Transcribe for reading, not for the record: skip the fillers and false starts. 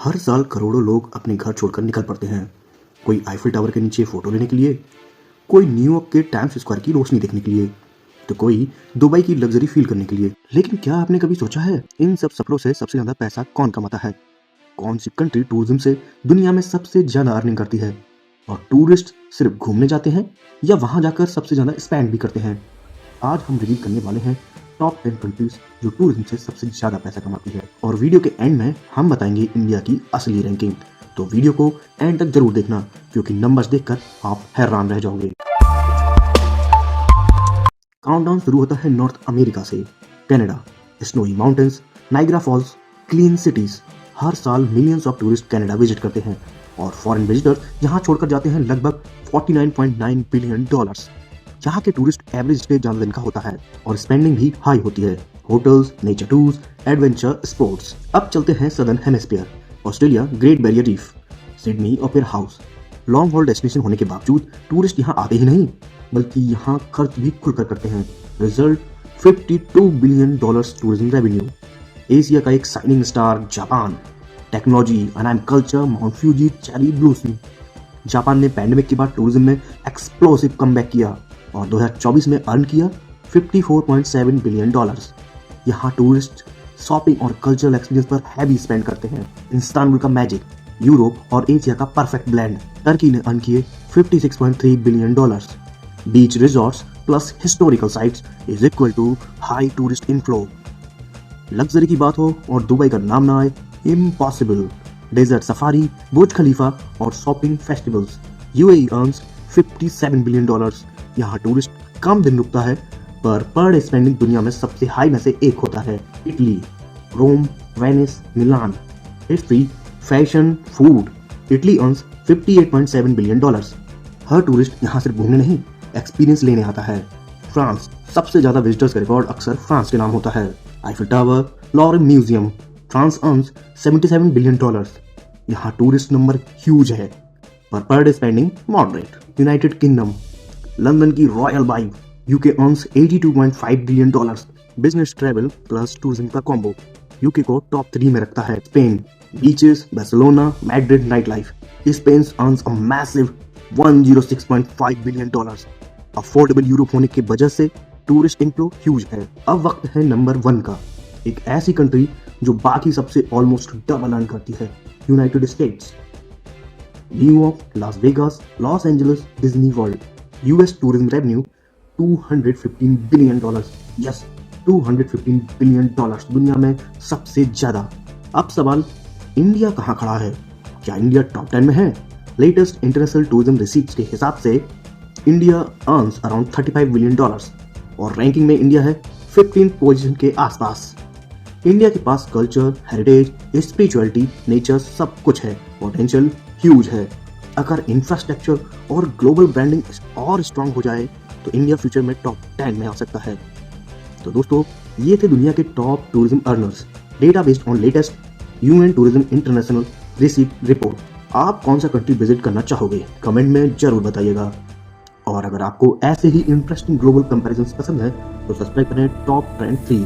हर साल करोड़ों लोग अपने घर छोड़कर निकल पड़ते हैं। कोई आईफिल टावर के नीचे फोटो लेने के लिए, कोई न्यूयॉर्क के टाइम्स स्क्वायर की रोशनी देखने के लिए, तो कोई दुबई की लग्जरी फील करने के लिए। लेकिन क्या आपने कभी सोचा है इन सब सफरों से सबसे ज्यादा पैसा कौन कमाता है? कौन सी कंट्री टूरिज्म से दुनिया में सबसे ज्यादा अर्निंग करती है? और टूरिस्ट सिर्फ घूमने जाते हैं या वहां जाकर सबसे ज्यादा स्पेंड भी करते हैं? आज हम रिवील करने वाले हैं टॉप 10 कंट्रीज जो टूरिज्म से सबसे ज्यादा पैसा कमाती है। और वीडियो के एंड में हम बताएंगे इंडिया की असली रैंकिंग। तो वीडियो को एंड तक जरूर देखना क्योंकि नंबर्स देखकर आप हैरान रह जाओगे। काउंटडाउन शुरू होता है नॉर्थ अमेरिका से। Canada, snowy mountains, Niagara falls, clean cities. हर साल millions of tourist Canada visit करते हैं और फॉरेन विजिटर्स यहाँ छोड़कर जाते हैं लगभग 49.9 बिलियन डॉलर्स। यहाँ के टूरिस्ट एवरेज स्टे ज्यादा दिन का होता है और स्पेंडिंग भी हाई होती है। Hotels, nature tours, adventure sports. अब चलते हैं southern hemisphere. Australia, great barrier reef, Sydney opera house. Long haul destination होने के बावजूद टूरिस्ट यहाँ आते ही नहीं बल्कि यहाँ खर्च भी खुलकर करते हैं। Result 52 billion dollars tourism revenue. Asia का एक shining star Japan. Technology, anime culture, Mount Fuji, cherry blossom. Japan ने पैंडेमिक के बाद टूरिज्म में एक्सप्लोसिव कमबैक किया और 2024 में अर्न किया 54.7 बिलियन डॉलर्स। यहाँ टूरिस्ट शॉपिंग और कल्चरल एक्सपीरियंस पर हैवी स्पेंड करते हैं। इस्तांबुल का मैजिक, यूरोप और एशिया का परफेक्ट ब्लेंड। टर्की ने अर्न किए 56.3 billion dollars. Beach resorts plus historical sites is equal to high tourist inflow. Luxury की बात हो और दुबई का नाम ना आए, impossible. Desert safari, Burj Khalifa और shopping festivals. UAE earns 57 billion dollars. यहाँ टूरिस्ट कम दिन रुकता है पर डे स्पेंडिंग दुनिया में सबसे हाई में से एक होता है। Italy, Rome, Venice, Milan. History, fashion, food. Italy earns 58.7 billion dollars. हर टूरिस्ट यहाँ सिर्फ घूमने नहीं एक्सपीरियंस लेने आता है। फ्रांस, सबसे ज्यादा विजिटर्स का रिकॉर्ड अक्सर फ्रांस के नाम होता है। Eiffel tower, Louvre museum. France earns 77 billion dollars. यहाँ टूरिस्ट नंबर ह्यूज है per day spending moderate. United Kingdom, London की royal vibe. UK earns 82.5 billion dollars. Business travel plus tourism का कॉम्बो यूके को top 3 में रखता है। Spain, beaches, Barcelona, Madrid night life. Spain earns a massive 106.5 billion dollars. Affordable Europe होने की वजह से टूरिस्ट इनफ्लो ह्यूज है। अब वक्त है नंबर 1 का, एक ऐसी कंट्री जो बाकी सबसे ऑलमोस्ट डबल अर्न करती है। United states, New York, Las Vegas, Los Angeles, Disney world. US tourism revenue 215 billion dollars. Yes, 215 billion dollars, दुनिया में सबसे ज्यादा। अब सवाल, इंडिया कहां खड़ा है? क्या इंडिया टॉप 10 में है? लेटेस्ट इंटरनेशनल टूरिज्म रिसीट्स के हिसाब से India earns around 35 billion dollars और रैंकिंग में इंडिया है 15 पोजीशन के आसपास। इंडिया के पास कल्चर, हेरिटेज, स्पिरिचुअलिटी, नेचर सब कुछ है। पोटेंशियल ह्यूज है। अगर इंफ्रास्ट्रक्चर और ग्लोबल ब्रांडिंग और स्ट्रांग हो जाए तो इंडिया फ्यूचर में टॉप 10 में आ सकता है। तो दोस्तों, ये थे दुनिया के top tourism earners, data based on latest UN tourism international receipt report. आप कौन सा कंट्री विजिट करना चाहोगे कमेंट में जरूर बताइएगा। और अगर आपको ऐसे ही इंटरेस्टिंग ग्लोबल कंपैरिजंस पसंद है तो सब्सक्राइब करें टॉप ट्रेंड 3।